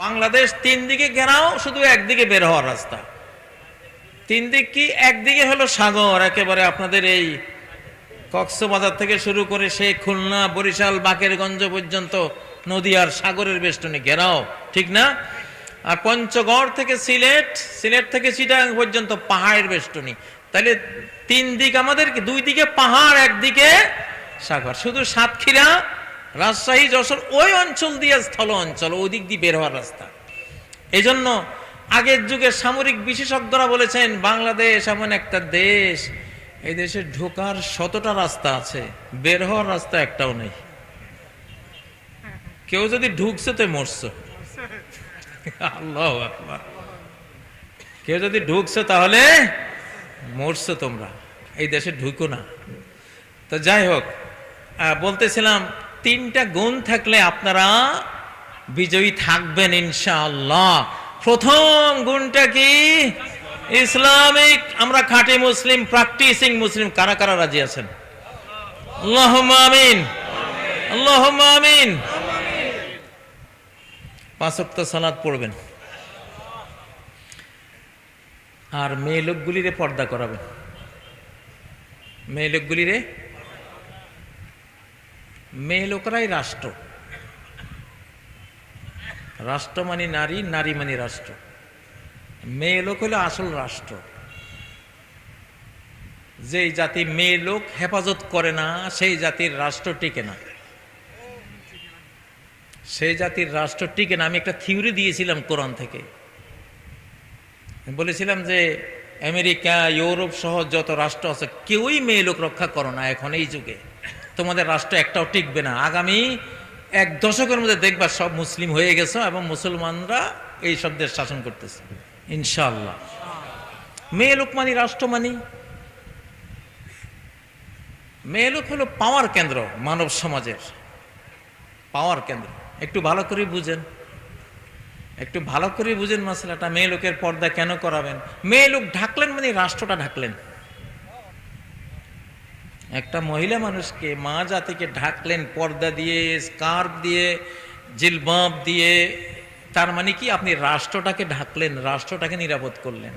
বাংলাদেশ তিন দিকে ঘেরাও, শুধু একদিকে বের হওয়ার রাস্তা। তিন দিক কি? একদিকে হলো সাগর, একেবারে আপনাদের এই কক্সবাজার থেকে শুরু করে সেই খুলনা, বরিশাল, বাকেরগঞ্জ পর্যন্ত নদী আর সাগরের বেষ্টনী ঘেরাও, ঠিক না? আর পঞ্চগড় থেকে সিলেট, সিলেট থেকে চিটাগাং পর্যন্ত পাহাড়ের বেষ্টনী। তাহলে তিন দিক আমাদের, দুই দিকে পাহাড়, একদিকে সাগর। শুধু সাতক্ষীরা, রাজশাহী, যশোর ওই অঞ্চল দিয়ে স্থল অঞ্চল, ওই দিক দিয়ে বের হওয়ার রাস্তা। এই জন্য আগের যুগে সামরিক বিশেষজ্ঞরা বলেছেন বাংলাদেশ এমন একটা দেশ, এই দেশে ঢোকার 100টা রাস্তা আছে, বের হওয়ার রাস্তা একটাও নেই। কেউ যদি ঢুকছে তো মরছে। আল্লাহু আকবার। কেউ যদি ঢুকছে তাহলে মরছে, তোমরা এই দেশে ঢুকো না। তো যাই হোক, বলতেছিলাম তিনটা গুণ থাকলে আপনারা বিজয়ী থাকবেন ইনশাআল্লাহ। প্রথম গুণটা কি? ইসলামিক, আমরা খাঁটি মুসলিম, প্র্যাকটিসিং মুসলিম। কারা কারা রাজি আছেন? আল্লাহুম্মা আমিন, আল্লাহুম্মা আমিন। 5 ওয়াক্ত সালাত পড়বেন, আর মেয়ে লোকগুলিরে পর্দা করাবেন। মেয়ে লোকগুলিরে, মেয়ে লোকরাই রাষ্ট্র। রাষ্ট্র মানে নারী, নারী মানে রাষ্ট্র। মেয়ে লোক হলো আসল রাষ্ট্র। যেই জাতি মেয়ে লোক হেফাজত করে না, সেই জাতির রাষ্ট্র টিকে না। সেই জাতির রাষ্ট্র টিকে না। আমি একটা থিওরি দিয়েছিলাম কোরআন থেকে, বলেছিলাম যে আমেরিকা, ইউরোপ সহ যত রাষ্ট্র আছে, কেউই মেয়ে লোক রক্ষা করো না এখন এই যুগে, তোমাদের রাষ্ট্র একটাও টিকবে না। আগামী 1 দশকের মধ্যে দেখবা সব মুসলিম হয়ে গেছে এবং মুসলমানরা এই সব দেশ শাসন করতেছে ইনশাআল্লাহ। মেয়ে লোক মানি রাষ্ট্র মানি। মেয়ে লোক হলো পাওয়ার কেন্দ্র, মানব সমাজের পাওয়ার কেন্দ্র। একটু ভালো করে বুঝেন, একটু ভালো করে বুঝেন মাসলাটা। মেয়ে লোকের পর্দা কেন করাবেন? মেয়ে লোক ঢাকলেন মানে রাষ্ট্রটা ঢাকলেন। একটা মহিলা মানুষকে, মা জাতিকে ঢাকলেন পর্দা দিয়ে, স্কার্ফ দিয়ে, জিলবাব দিয়ে। তার মানে কি? আপনি রাষ্ট্রটাকে ঢাকলেন, রাষ্ট্রটাকে নিরাপদ করলেন।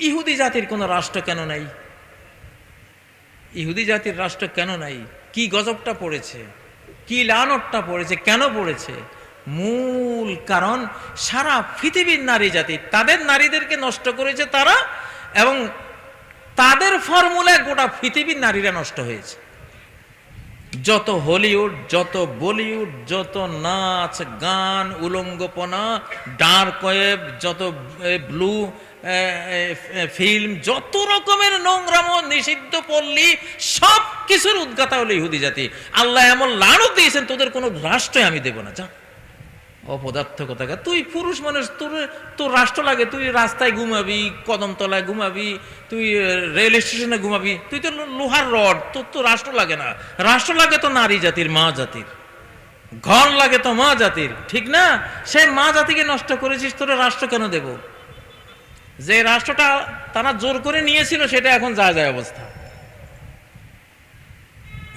ইহুদি জাতির কোনো রাষ্ট্র কেন নাই? ইহুদি জাতির রাষ্ট্র কেন নাই? কি গজবটা পড়েছে, কি লানতটা পড়েছে, কেন পড়েছে? মূল কারণ সারা পৃথিবীর নারী জাতি তাদের নারীদেরকে নষ্ট করেছে তারা, এবং তাদের ফর্মুলায় গোটা পৃথিবীর নারীরা নষ্ট হয়েছে। যত হলিউড, যত বলিউড, যত নাচ গান, উলঙ্গপনা, ডার্ক ওয়েব, যত ব্লু ফিল্ম, যত রকমের নোংরাম, নিষিদ্ধ পল্লী, সব কিছুর উদ্গাতা হলো ইহুদি জাতি। আল্লাহ এমন লানত দিয়েছেন, তোদের কোনো রাষ্ট্রই আমি দেব না। যা অপদার্থ কথা। তুই পুরুষ মানুষ, তোর রাষ্ট্র লাগে? তুই রাস্তায় ঘুমাবি, কদমতলায় ঘুমাবি, তুই রেল স্টেশনে ঘুমাবি, তুই তো লোহার রড, তোর তো রাষ্ট্র লাগে না। রাষ্ট্র লাগে তো নারী জাতির, মা জাতির। ঘর লাগে তো মা জাতির, ঠিক না? সেই মা জাতিকে নষ্ট করেছিস, তোর রাষ্ট্র কেন দেব? যে রাষ্ট্রটা তারা জোর করে নিয়েছিল সেটা এখন যা যায় অবস্থা।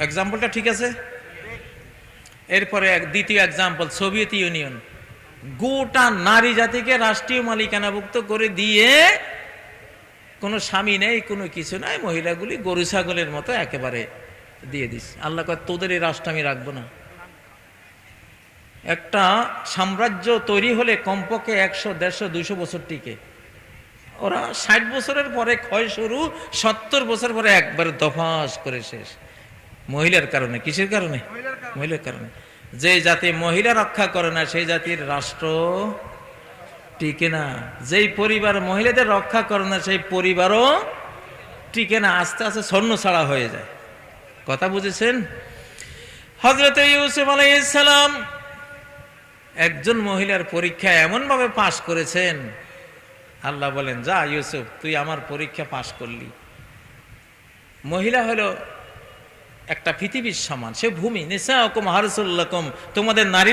এক্সাম্পলটা ঠিক আছে? এরপরে দ্বিতীয় এক্সাম্পল, সোভিয়েত ইউনিয়ন। গোটা নারী জাতিকে রাষ্ট্রীয় মালিকানাভুক্ত করে দিয়ে, কোনো স্বামী নেই, কোনো কিছু নাই, মহিলাগুলি গরু ছাগলের মতো একেবারে দিয়ে দিস। আল্লাহ কয় তোদের এই রাষ্ট্র আমি রাখবো না। একটা সাম্রাজ্য তৈরি হলে কমপক্ষে 100, 150, 200 বছর টিকে। ওরা 60 বছরের পরে ক্ষয় শুরু, 70 বছর পরে একবারে দফাস করে শেষ। মহিলার কারণে। কিসের কারণে? মহিলার কারণে। যে জাতি মহিলা রক্ষা করে না, সেই জাতির রাষ্ট্র টিকে না। যেই পরিবার মহিলাদের রক্ষা করে না, সেই পরিবারও টিকে না, আস্তে আস্তে ছন্ন ছাড়া হয়ে যায়। কথা বুঝেছেন? হযরত ইউসুফ আলাইহিস সালাম একজন মহিলার পরীক্ষা এমন ভাবে পাশ করেছেন, আল্লাহ বলেন, যা ইউসুফ, তুই আমার পরীক্ষা পাশ করলি। মহিলা হলো একটা পৃথিবীর সমান, সে ভূমি। নিসাউকুম হারসুল লাকুম, তোমাদের নারী